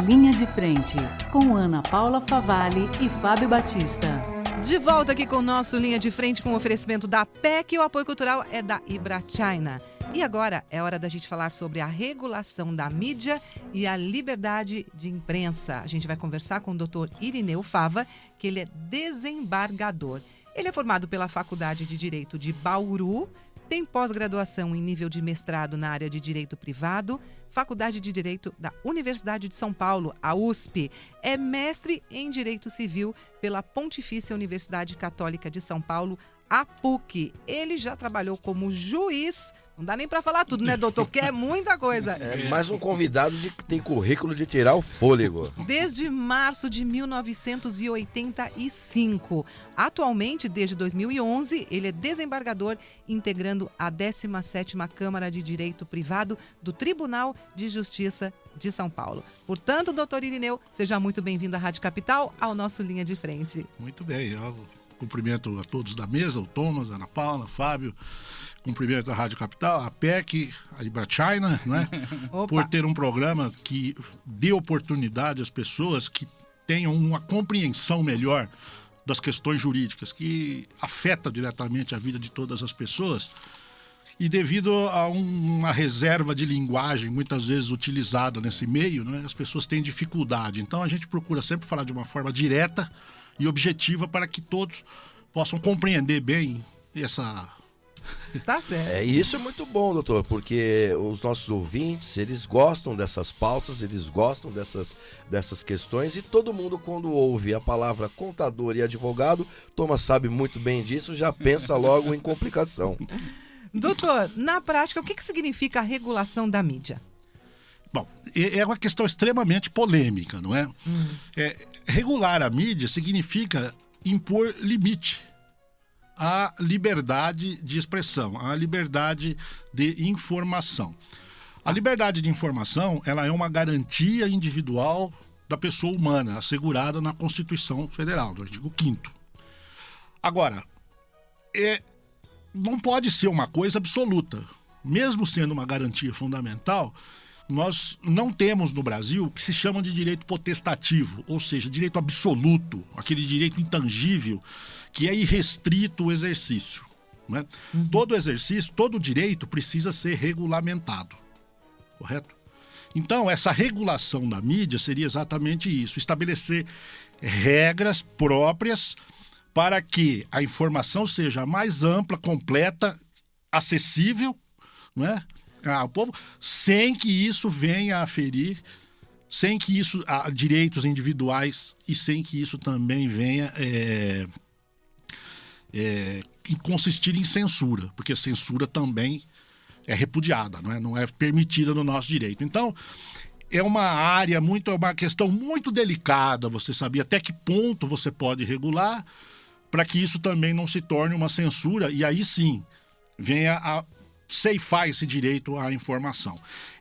Linha de Frente, com Ana Paula Favalli e Fábio Batista. De volta aqui com o nosso Linha de Frente com o oferecimento da PEC e o apoio cultural é da Ibrachina. E agora é hora da gente falar sobre a regulação da mídia e a liberdade de imprensa. A gente vai conversar com o Dr. Irineu Fava, que ele é desembargador. Ele é formado pela Faculdade de Direito de Bauru, tem pós-graduação em nível de mestrado na área de Direito Privado, Faculdade de Direito da Universidade de São Paulo, a USP. É mestre em Direito Civil pela Pontifícia Universidade Católica de São Paulo, a PUC. Ele já trabalhou como juiz. Não dá nem para falar tudo, né, doutor? Que é muita coisa. É mais um convidado que tem currículo de tirar o fôlego. Desde março de 1985. Atualmente, desde 2011, ele é desembargador, integrando a 17ª Câmara de Direito Privado do Tribunal de Justiça de São Paulo. Portanto, doutor Irineu, seja muito bem-vindo à Rádio Capital, ao nosso Linha de Frente. Muito bem, eu cumprimento a todos da mesa, o Thomas, a Ana Paula, o Fábio. Cumprimento a Rádio Capital, a PEC, a Ibrachina, né? Por ter um programa que dê oportunidade às pessoas que tenham uma compreensão melhor das questões jurídicas, que afeta diretamente a vida de todas as pessoas. E devido a uma reserva de linguagem muitas vezes utilizada nesse meio, né, as pessoas têm dificuldade. Então a gente procura sempre falar de uma forma direta e objetiva para que todos possam compreender bem essa... Tá certo. Isso é muito bom, doutor, porque os nossos ouvintes, eles gostam dessas pautas, eles gostam dessas questões, e todo mundo, quando ouve a palavra contador e advogado, Thomas sabe muito bem disso, já pensa logo em complicação. Doutor, na prática, o que significa a regulação da mídia? Bom, é uma questão extremamente polêmica, não é? Regular a mídia significa impor limite à liberdade de expressão, à liberdade de informação. A liberdade de informação, ela é uma garantia individual da pessoa humana, assegurada na Constituição Federal, no artigo 5º. Agora, não pode ser uma coisa absoluta. Mesmo sendo uma garantia fundamental, nós não temos no Brasil o que se chama de direito potestativo, ou seja, direito absoluto, aquele direito intangível que é irrestrito o exercício, né? Todo exercício, todo direito precisa ser regulamentado, correto? Então, essa regulação da mídia seria exatamente isso, estabelecer regras próprias para que a informação seja mais ampla, completa, acessível, não é? Ao povo, sem que isso venha a ferir, sem que isso direitos individuais e sem que isso também venha consistir em censura, porque censura também é repudiada, não é permitida no nosso direito. Então, é uma questão muito delicada, você saber até que ponto você pode regular para que isso também não se torne uma censura e aí sim venha a ceifar esse direito à informação.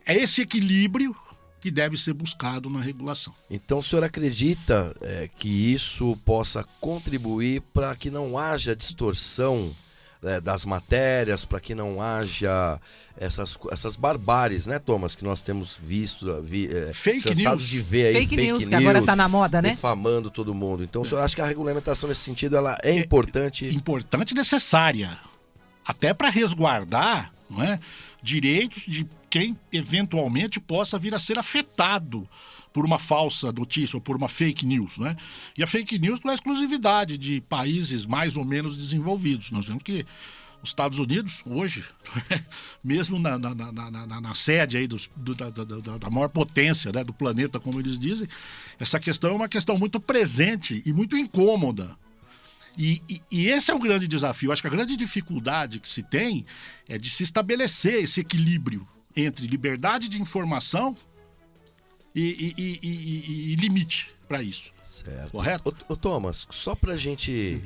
É esse equilíbrio que deve ser buscado na regulação. Então o senhor acredita que isso possa contribuir para que não haja distorção das matérias, para que não haja essas barbáries, né, Thomas, que nós temos visto, fake cansados news. de ver aí, Fake news, que agora está na moda, né? Difamando todo mundo. Então o senhor acha que a regulamentação nesse sentido ela é importante? Importante e necessária. Até para resguardar, não é, direitos de quem eventualmente possa vir a ser afetado por uma falsa notícia ou por uma fake news, né? E a fake news não é exclusividade de países mais ou menos desenvolvidos. Nós vemos que os Estados Unidos, hoje, mesmo na sede aí da maior potência, né, do planeta, como eles dizem, essa questão é uma questão muito presente e muito incômoda. E esse é o grande desafio. Acho que a grande dificuldade que se tem é de se estabelecer esse equilíbrio entre liberdade de informação e limite para isso. Certo. Correto? Ô Thomas, só para a gente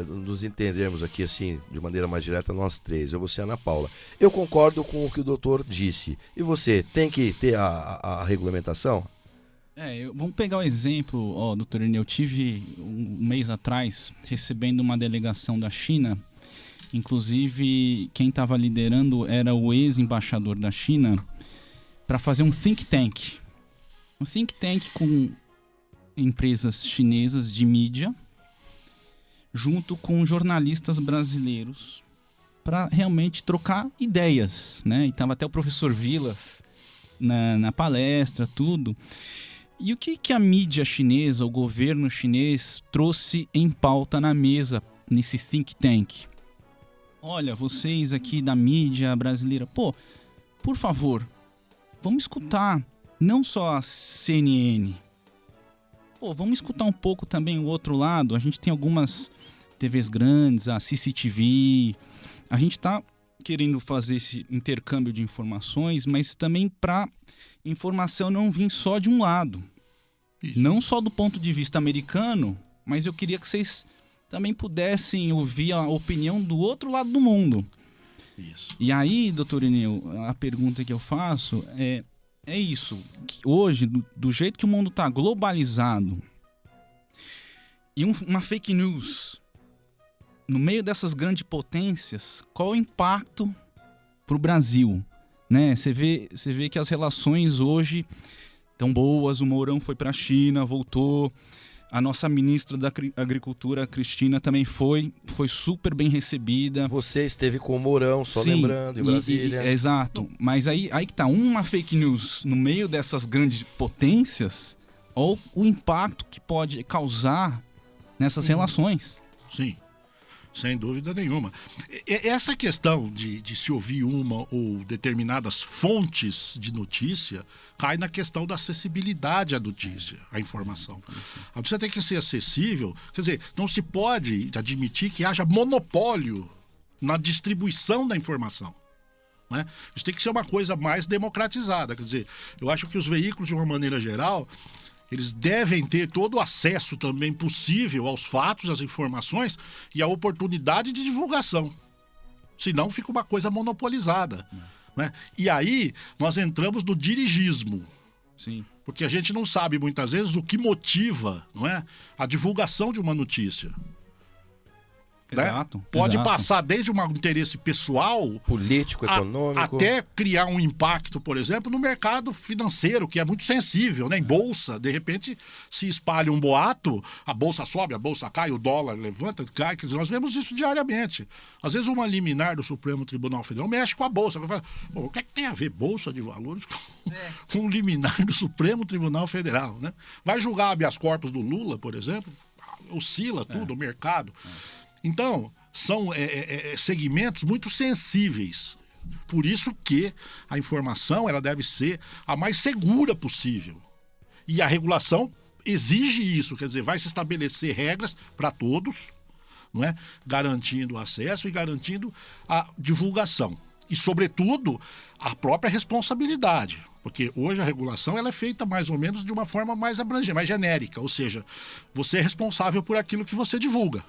nos entendermos aqui assim, de maneira mais direta, nós três, eu, você e a Ana Paula, eu concordo com o que o doutor disse. E você, tem que ter a regulamentação? Vamos pegar o exemplo, doutor Irineu, eu tive um mês atrás recebendo uma delegação da China, inclusive quem estava liderando era o ex-embaixador da China, para fazer um think tank. Um think tank com empresas chinesas de mídia, junto com jornalistas brasileiros, para realmente trocar ideias, né? E estava até o professor Vilas na palestra, tudo. E o que a mídia chinesa, o governo chinês, trouxe em pauta na mesa nesse think tank? Olha, vocês aqui da mídia brasileira, por favor, vamos escutar não só a CNN, vamos escutar um pouco também o outro lado. A gente tem algumas TVs grandes, a CCTV, a gente está querendo fazer esse intercâmbio de informações, mas também para informação não vir só de um lado. Isso. Não só do ponto de vista americano, mas eu queria que vocês também pudessem ouvir a opinião do outro lado do mundo. Isso. E aí, doutor Irineu, a pergunta que eu faço é isso. Hoje, do jeito que o mundo está globalizado, e uma fake news no meio dessas grandes potências, qual o impacto para o Brasil? Né? Você vê que as relações hoje estão boas, o Mourão foi para a China, voltou, a nossa ministra da Agricultura, Cristina, também foi super bem recebida. Você esteve com o Mourão, só Sim, lembrando, em Brasília. Exato, mas aí que tá, uma fake news no meio dessas grandes potências, ou o impacto que pode causar nessas relações. Sim. Sem dúvida nenhuma. Essa questão de se ouvir uma ou determinadas fontes de notícia cai na questão da acessibilidade à notícia, à informação. A notícia tem que ser acessível, quer dizer, não se pode admitir que haja monopólio na distribuição da informação. Né? Isso tem que ser uma coisa mais democratizada. Quer dizer, eu acho que os veículos, de uma maneira geral, eles devem ter todo o acesso também possível aos fatos, às informações e à oportunidade de divulgação. Senão fica uma coisa monopolizada. Né? E aí nós entramos no dirigismo. Sim. Porque a gente não sabe muitas vezes o que motiva, não é, a divulgação de uma notícia. Exato. Né? Pode exato. passar desde um interesse pessoal, Político, econômico. até criar um impacto, por exemplo, no mercado financeiro, que é muito sensível, né? Em bolsa, de repente, se espalha um boato, a bolsa sobe, a bolsa cai, o dólar levanta, cai. Quer dizer, nós vemos isso diariamente. Às vezes uma liminar do Supremo Tribunal Federal mexe com a bolsa. Fala, o que é que tem a ver bolsa de valores com um liminar do Supremo Tribunal Federal? Né? Vai julgar habeas corpus do Lula, por exemplo? Oscila tudo, o mercado. Então, são segmentos muito sensíveis. Por isso que a informação ela deve ser a mais segura possível. E a regulação exige isso, quer dizer, vai se estabelecer regras para todos, não é? Garantindo o acesso e garantindo a divulgação. E, sobretudo, a própria responsabilidade. Porque hoje a regulação ela é feita mais ou menos de uma forma mais abrangente, mais genérica. Ou seja, você é responsável por aquilo que você divulga.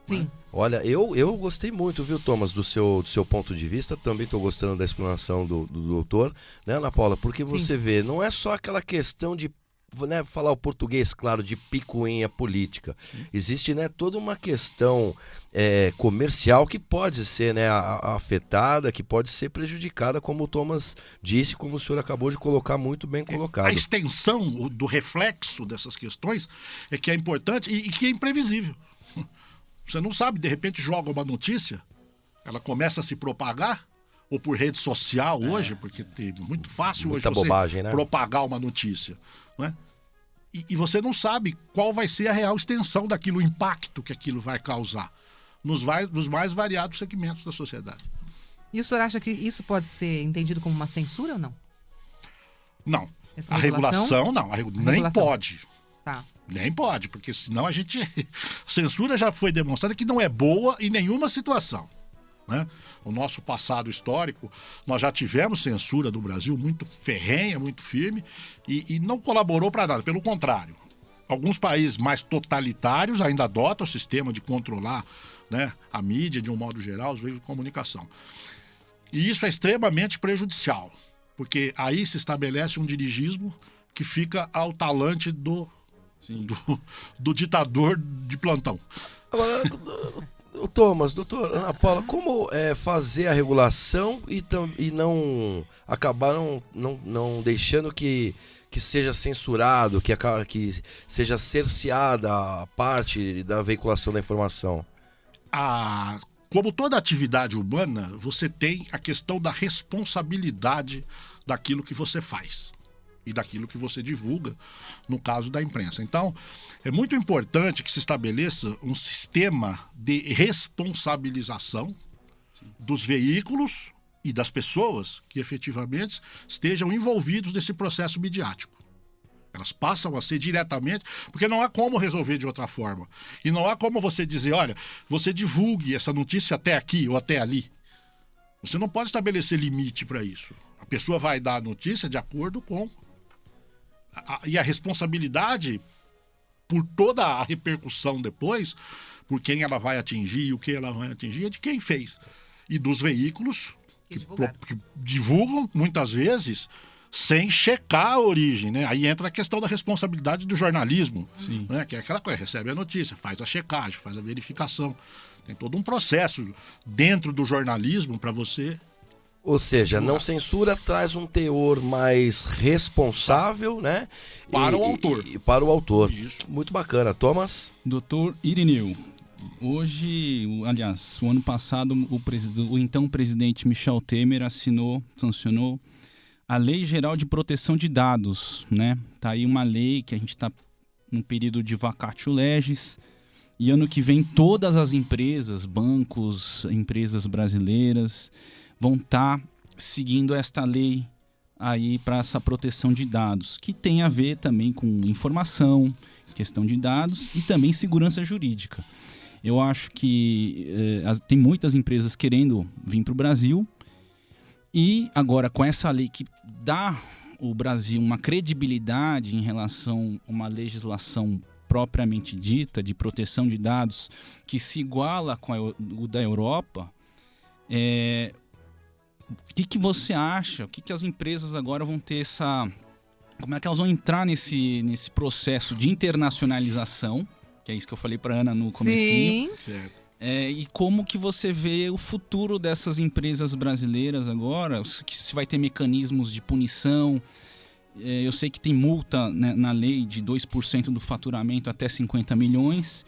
Sim. Olha, eu gostei muito, viu, Thomas, do seu ponto de vista. Também estou gostando da explanação do doutor, né, Ana Paula? Porque você vê, não é só aquela questão de, né, falar o português, claro, de picuinha política. Existe, né, toda uma questão comercial que pode ser, né, afetada, que pode ser prejudicada, como o Thomas disse, como o senhor acabou de colocar, muito bem colocado. A extensão do reflexo dessas questões é que é importante e que é imprevisível. Você não sabe, de repente joga uma notícia, ela começa a se propagar, ou por rede social hoje, porque é muito fácil muita hoje você bobagem, né? propagar uma notícia. Não é? E você não sabe qual vai ser a real extensão daquilo, o impacto que aquilo vai causar nos mais variados segmentos da sociedade. E o senhor acha que isso pode ser entendido como uma censura ou não? Não. Essa A regulação não. Nem pode. Tá. Nem pode, porque senão a gente... Censura já foi demonstrada que não é boa em nenhuma situação. Né? O nosso passado histórico, nós já tivemos censura do Brasil muito ferrenha, muito firme, e não colaborou para nada, pelo contrário. Alguns países mais totalitários ainda adotam o sistema de controlar, né, a mídia, de um modo geral, os veículos de comunicação. E isso é extremamente prejudicial, porque aí se estabelece um dirigismo que fica ao talante do ditador de plantão. Agora, Thomas, doutor Ana Paula, como fazer a regulação e não acabar não deixando que que seja censurado, que seja cerceada a parte da veiculação da informação? Como toda atividade humana, você tem a questão da responsabilidade daquilo que você faz e daquilo que você divulga, no caso da imprensa. Então, é muito importante que se estabeleça um sistema de responsabilização dos veículos e das pessoas que efetivamente estejam envolvidos nesse processo midiático. Elas passam a ser diretamente, porque não há como resolver de outra forma. E não há como você dizer, olha, você divulgue essa notícia até aqui ou até ali. Você não pode estabelecer limite para isso. A pessoa vai dar a notícia de acordo com... E a responsabilidade por toda a repercussão depois, por quem ela vai atingir e o que ela vai atingir, é de quem fez. E dos veículos que divulgam, muitas vezes, sem checar a origem, né? Aí entra a questão da responsabilidade do jornalismo, né? Que é aquela coisa, recebe a notícia, faz a checagem, faz a verificação. Tem todo um processo dentro do jornalismo para você... Ou seja, não censura traz um teor mais responsável, né? Para o autor. E para o autor. Isso. Muito bacana. Thomas? Doutor Irineu, hoje, aliás, o ano passado, o então presidente Michel Temer sancionou a Lei Geral de Proteção de Dados, né? Tá aí uma lei que a gente está num período de vacatio legis, e ano que vem todas as empresas, bancos, empresas brasileiras vão estar seguindo esta lei aí para essa proteção de dados, que tem a ver também com informação, questão de dados e também segurança jurídica. Eu acho que tem muitas empresas querendo vir para o Brasil, e agora com essa lei que dá ao Brasil uma credibilidade em relação a uma legislação propriamente dita de proteção de dados que se iguala com o da Europa, o que você acha? O que as empresas agora vão ter como é que elas vão entrar nesse processo de internacionalização, que é isso que eu falei para Ana no comecinho. Sim. Certo. E como que você vê o futuro dessas empresas brasileiras agora? Se vai ter mecanismos de punição? Eu sei que tem multa, né, na lei de 2% do faturamento até 50 milhões.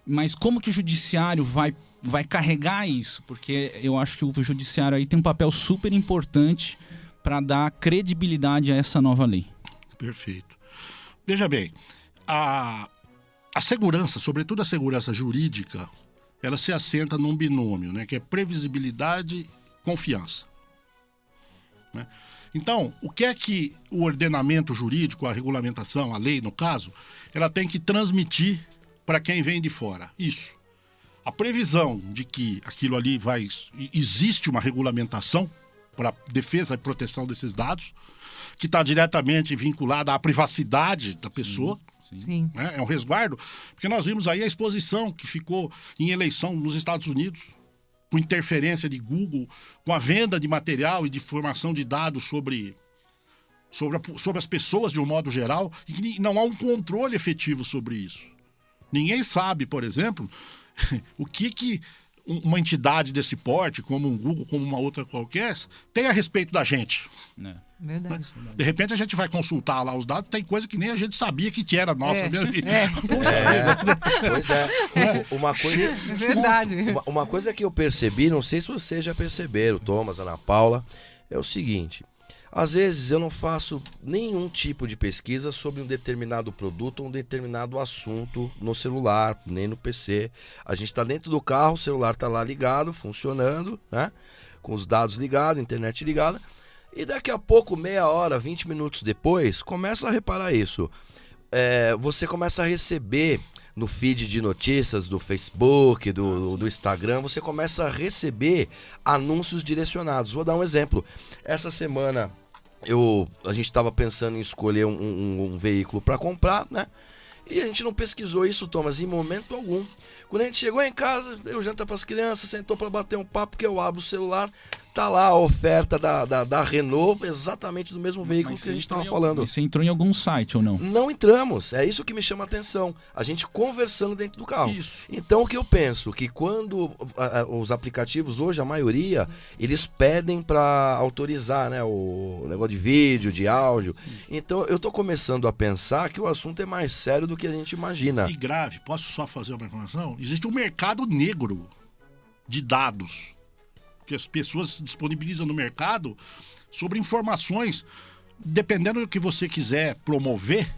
Mas como que o judiciário vai carregar isso? Porque eu acho que o judiciário aí tem um papel super importante para dar credibilidade a essa nova lei. Perfeito. Veja bem, a segurança, sobretudo a segurança jurídica, ela se assenta num binômio, né, que é previsibilidade e confiança. Né? Então, o que é que o ordenamento jurídico, a regulamentação, a lei, no caso, ela tem que transmitir para quem vem de fora? Isso. A previsão de que aquilo ali existe uma regulamentação para defesa e proteção desses dados, que está diretamente vinculada à privacidade da pessoa. Sim. Né? É um resguardo, porque nós vimos aí a exposição que ficou em eleição nos Estados Unidos, com interferência de Google, com a venda de material e de formação de dados sobre as pessoas de um modo geral, e não há um controle efetivo sobre isso. Ninguém sabe, por exemplo, o que uma entidade desse porte, como um Google, como uma outra qualquer, tem a respeito da gente. Verdade. De repente a gente vai consultar lá os dados, tem coisa que nem a gente sabia que era nossa. Pois é. Uma coisa... Verdade. Uma coisa que eu percebi, não sei se vocês já perceberam, Thomas, Ana Paula, é o seguinte: às vezes eu não faço nenhum tipo de pesquisa sobre um determinado produto ou um determinado assunto no celular, nem no PC. A gente está dentro do carro, o celular está lá ligado, funcionando, né? Com os dados ligados, internet ligada. E daqui a pouco, meia hora, 20 minutos depois, começa a reparar isso. Você começa a receber no feed de notícias do Facebook, do Instagram, você começa a receber anúncios direcionados. Vou dar um exemplo. Essa semana a gente estava pensando em escolher um veículo para comprar, né? E a gente não pesquisou isso, Thomas, em momento algum. Quando a gente chegou em casa, deu janta para as crianças, sentou para bater um papo, que eu abro o celular, tá lá a oferta da Renault, exatamente do mesmo veículo que a gente estava falando. Você entrou em algum site ou não? Não entramos, é isso que me chama a atenção. A gente conversando dentro do carro. Isso. Então o que eu penso? Que quando os aplicativos hoje, a maioria, eles pedem para autorizar, né, o negócio de vídeo, de áudio. Então eu tô começando a pensar que o assunto é mais sério do que a gente imagina. E grave, posso só fazer uma informação? Existe um mercado negro de dados que as pessoas disponibilizam no mercado sobre informações, dependendo do que você quiser promover,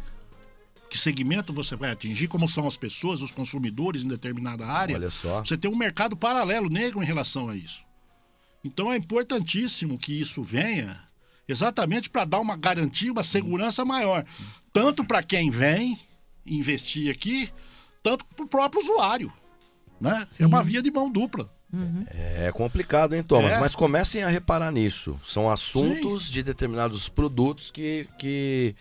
que segmento você vai atingir, como são as pessoas, os consumidores em determinada área. Olha só. Você tem um mercado paralelo negro em relação a isso. Então é importantíssimo que isso venha exatamente para dar uma garantia, uma segurança maior, tanto para quem vem investir aqui, tanto para o próprio usuário, né? É uma via de mão dupla. É complicado, hein, Thomas? É. Mas comecem a reparar nisso. São assuntos de determinados produtos que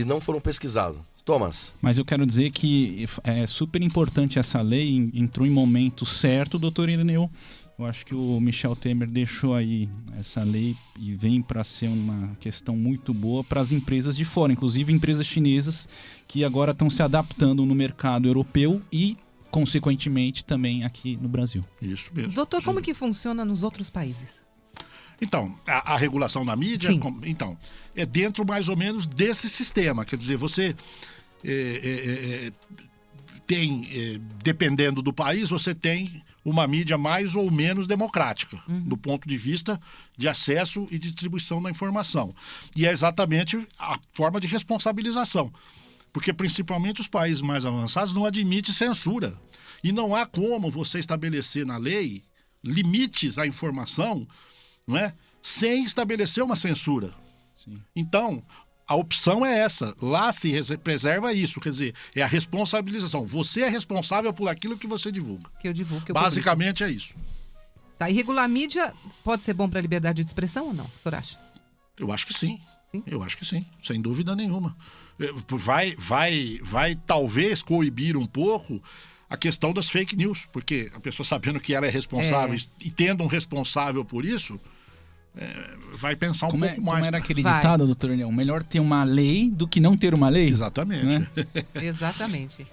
não foram pesquisados. Thomas. Mas eu quero dizer que é super importante essa lei, entrou em momento certo, doutor Irineu. Eu acho que o Michel Temer deixou aí essa lei e vem para ser uma questão muito boa para as empresas de fora, inclusive empresas chinesas que agora estão se adaptando no mercado europeu e, consequentemente, também aqui no Brasil. Isso mesmo. Doutor, como que funciona nos outros países? Então, a regulação da mídia, Sim. então, é dentro mais ou menos desse sistema. Quer dizer, você tem, dependendo do país, você tem uma mídia mais ou menos democrática, do ponto de vista de acesso e distribuição da informação. E é exatamente a forma de responsabilização. Porque, principalmente, os países mais avançados não admitem censura. E não há como você estabelecer na lei limites à informação, não é? Sem estabelecer uma censura. Sim. Então, a opção é essa. Lá se preserva isso. Quer dizer, é a responsabilização. Você é responsável por aquilo que você divulga. Que eu divulgo, que eu Basicamente é isso. publico. Tá, e regular a mídia pode ser bom para a liberdade de expressão ou não? O senhor acha? Eu acho que sim. Sim? Eu acho que sim, sem dúvida nenhuma. Vai talvez coibir um pouco a questão das fake news, porque a pessoa sabendo que ela é responsável e tendo um responsável por isso, vai pensar um pouco mais. Como era aquele Vai. ditado, doutor Irineu? Melhor ter uma lei do que não ter uma lei? Exatamente. Né? Exatamente.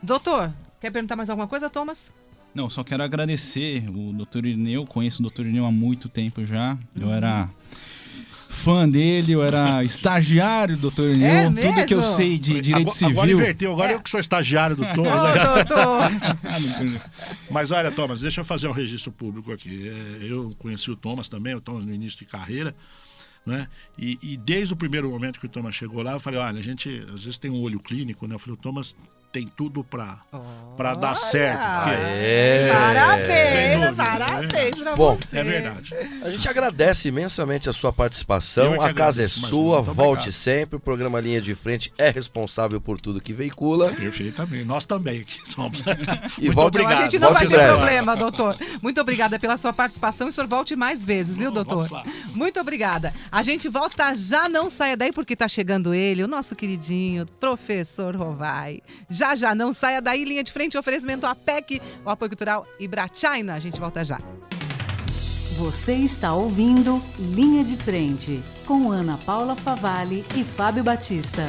Doutor, quer perguntar mais alguma coisa, Thomas? Não, só quero agradecer o doutor Irineu, conheço o doutor Irineu há muito tempo já, eu era fã dele, eu era estagiário do doutor Irineu, É tudo que eu mesmo? sei de direito Agora civil. inverteu, agora eu que sou estagiário do Thomas. Ô, doutor! Mas olha, Thomas, deixa eu fazer um registro público aqui. Eu conheci o Thomas também, o Thomas no início de carreira, né? E desde o primeiro momento que o Thomas chegou lá, eu falei, olha, a gente às vezes tem um olho clínico, né? Eu falei, o Thomas tem tudo pra dar certo. Porque É. Sem Parabéns, dúvida, parabéns pra Bom, você. é verdade. A gente agradece imensamente a sua participação. Eu é que A casa é agradeço, mas sua, muito volte obrigado. sempre. O programa Linha de Frente é responsável por tudo que veicula. Perfeitamente. Nós também aqui somos. E Muito volte- Então, obrigado. a gente não Volte vai em ter breve. problema, doutor. Muito obrigada pela sua participação e o senhor volte mais vezes, viu, doutor? Vamos lá. Muito obrigada. A gente volta já, não saia daí porque tá chegando ele, o nosso queridinho professor Rovai. Já não saia daí, Linha de Frente, oferecimento à PEC, o apoio cultural Ibrachina. A gente volta já. Você está ouvindo Linha de Frente, com Ana Paula Favalli e Fábio Batista.